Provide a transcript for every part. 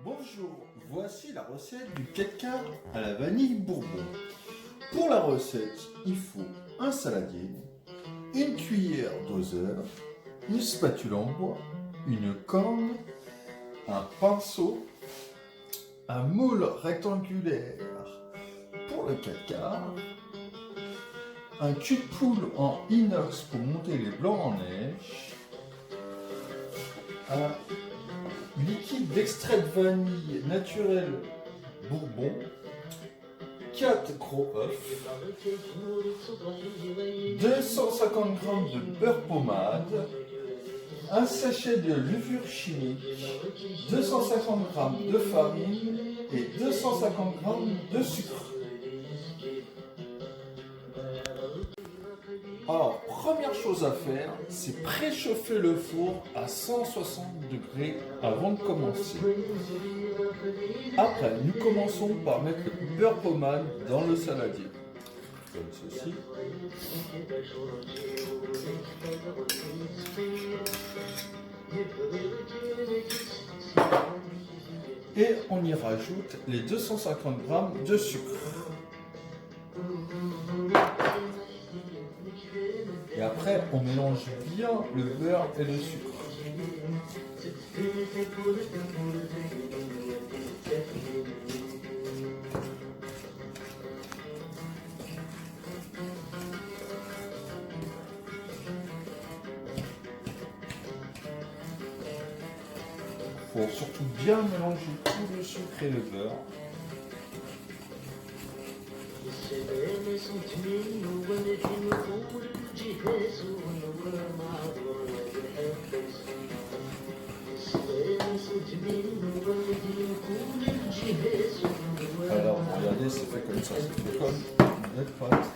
Bonjour, voici la recette du caca à la vanille bourbon. Pour la recette, il faut un saladier, une cuillère doseur, une spatule en bois, une corne, un pinceau, un moule rectangulaire pour le caca, un cul de poule en inox pour monter les blancs en neige, un liquide d'extrait de vanille naturel bourbon, 4 gros œufs, 250 g de beurre pommade, un sachet de levure chimique, 250 g de farine et 250 g de sucre. Alors, première chose à faire, c'est préchauffer le four à 160 degrés avant de commencer. Après, nous commençons par mettre le beurre pommade dans le saladier, comme ceci. Et on y rajoute les 250 g de sucre. Et après, on mélange bien le beurre et le sucre. Il faut surtout bien mélanger tout le sucre et le beurre. Alors, regardez, c'est fait comme ça, c'est fait comme une belle pâte.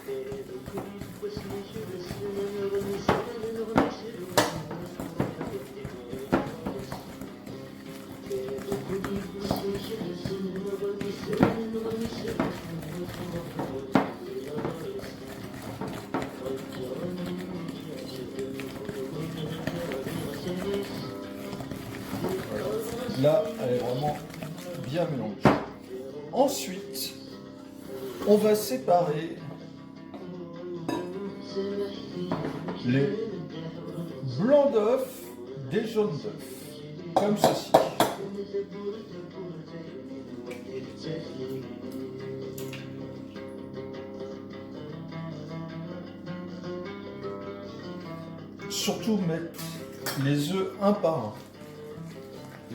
Là, elle est vraiment bien mélangée. Ensuite, on va séparer les blancs d'œufs des jaunes d'œufs, comme ceci. Surtout mettre les œufs un par un. Et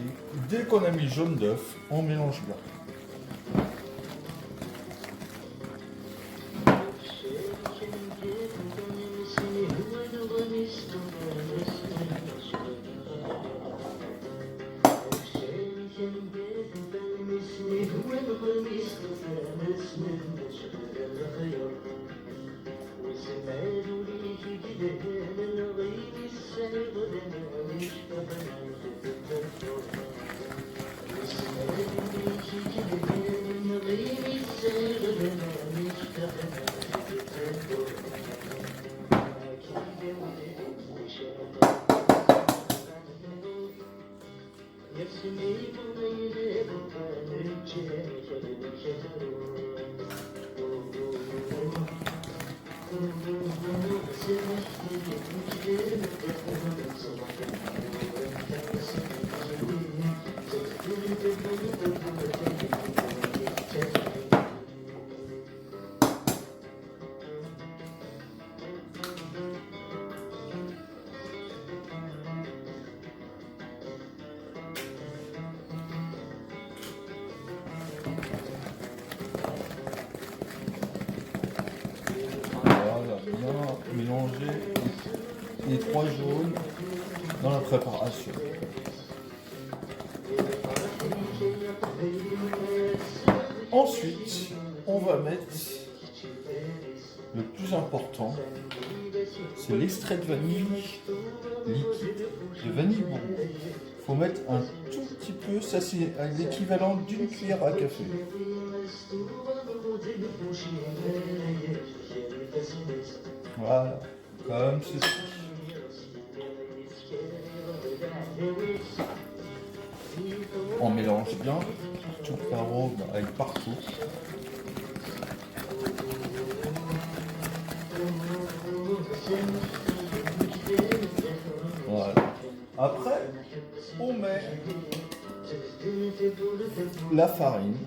dès qu'on a mis jaune d'œuf, on mélange bien. Mélanger les 3 jaunes dans la préparation. Ensuite, on va mettre le plus important, c'est l'extrait de vanille liquide de vanille bourbon. Il faut mettre un tout petit peu, ça c'est l'équivalent d'une cuillère à café. Voilà, comme ceci. On mélange bien, toute l'arôme aille partout. Voilà. Après, on met la farine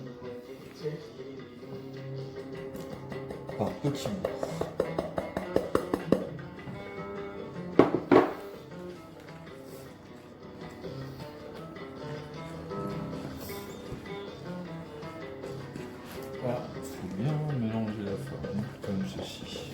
par petits bouts. Voilà, il faut bien mélanger la farine comme ceci.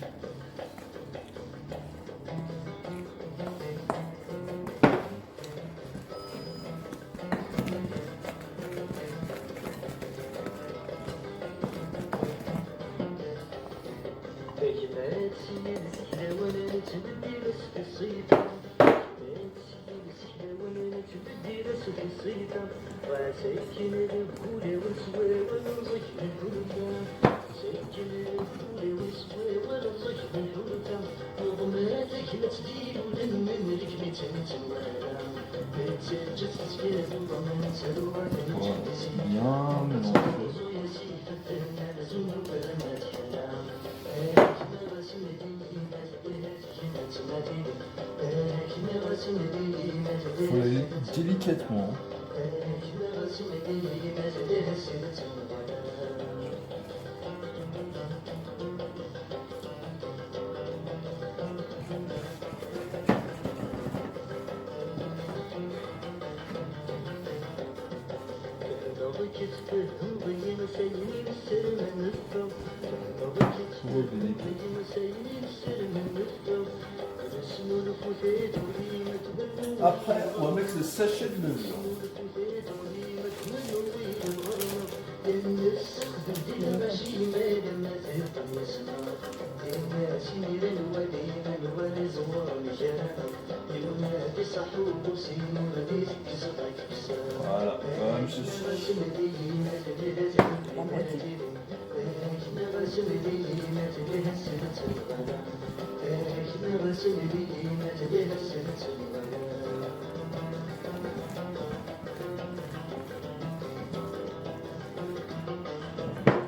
Bien mélanger. Il faut aller délicatement. Après, on va mettre le sachet de levure. Voilà, comme ceci.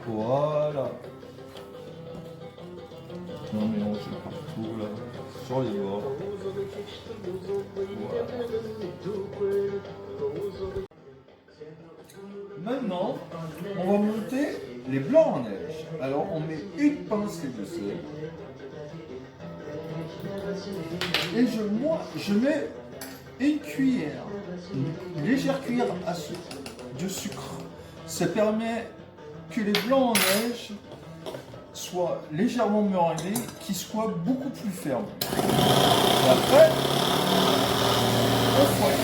Voilà. On mélange partout là, sur les bords. Voilà. Maintenant, on va monter les blancs en neige. Alors on met une pincée de sel. Et je mets une cuillère, une légère cuillère de sucre. Ça permet que les blancs en neige soient légèrement meringués, qu'ils soient beaucoup plus fermes. Et après, on fouette.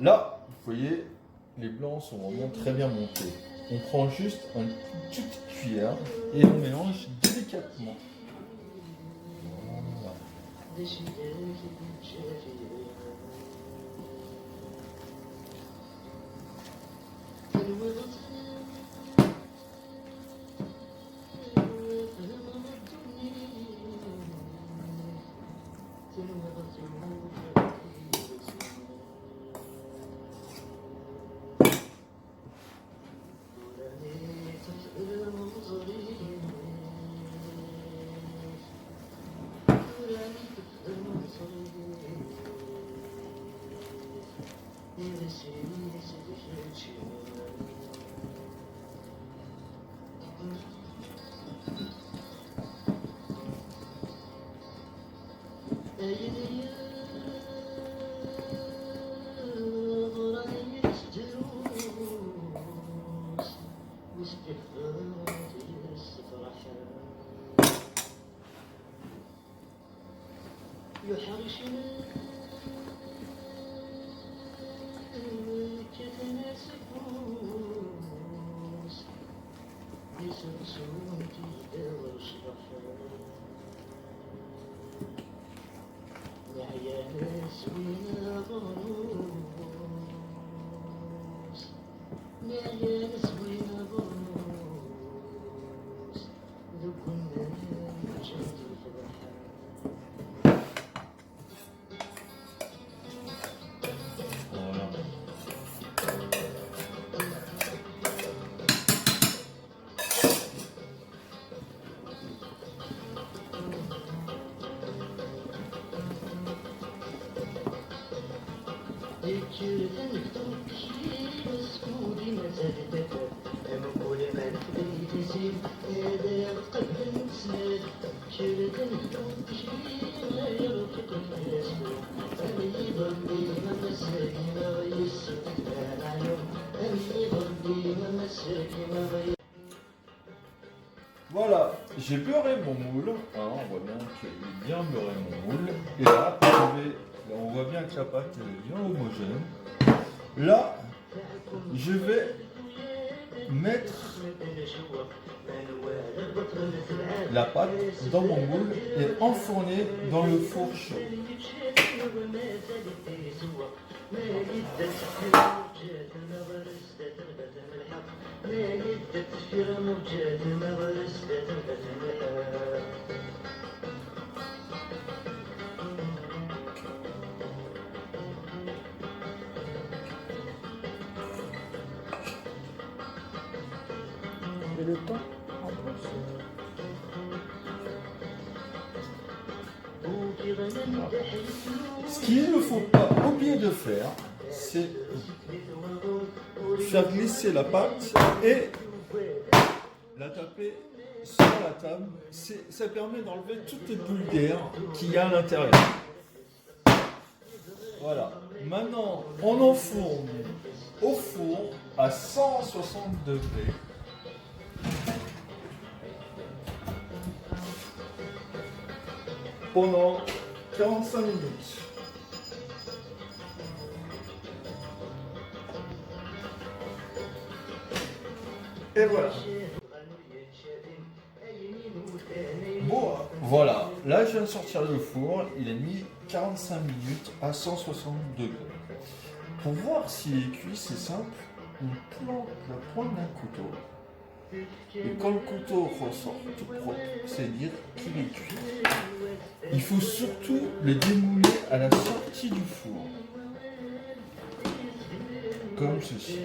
Là, vous voyez, les blancs sont vraiment très bien montés. On prend juste une petite cuillère et on mélange délicatement. Voilà. Voilà, j'ai beurré mon moule, hein, on voit bien que j'ai bien beurré mon moule, et là, on voit bien que la pâte est bien homogène. Là, je vais mettre la pâte dans mon moule et enfourner dans le four chaud. Et le temps en plus. Ce qu'il ne faut pas oublier de faire, c'est faire glisser la pâte et la taper sur la table. Ça permet d'enlever toutes les bulles d'air qu'il y a à l'intérieur. Voilà. Maintenant, on enfourne au four à 160 degrés. Pendant 45 minutes. Et voilà. Bon, voilà. Là, je viens de sortir du four. Il est mis 45 minutes à 160 degrés. Pour voir s'il est cuit, c'est simple. On plante la pointe d'un couteau. Et quand le couteau ressort tout propre, c'est dire qu'il est cuit. Il faut surtout le démouler à la sortie du four. Comme ceci.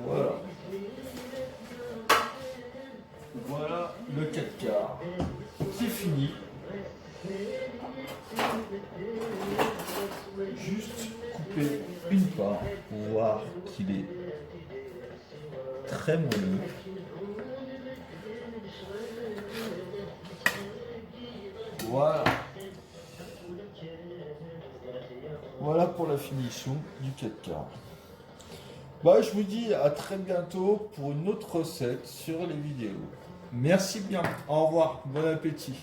Voilà. Voilà le 4 quarts qui est fini. Juste couper une part pour voir qu'il est très moelleux. Voilà. Voilà pour la finition du 4 quarts. Bah, je vous dis à très bientôt pour une autre recette sur les vidéos. Merci bien. Au revoir. Bon appétit.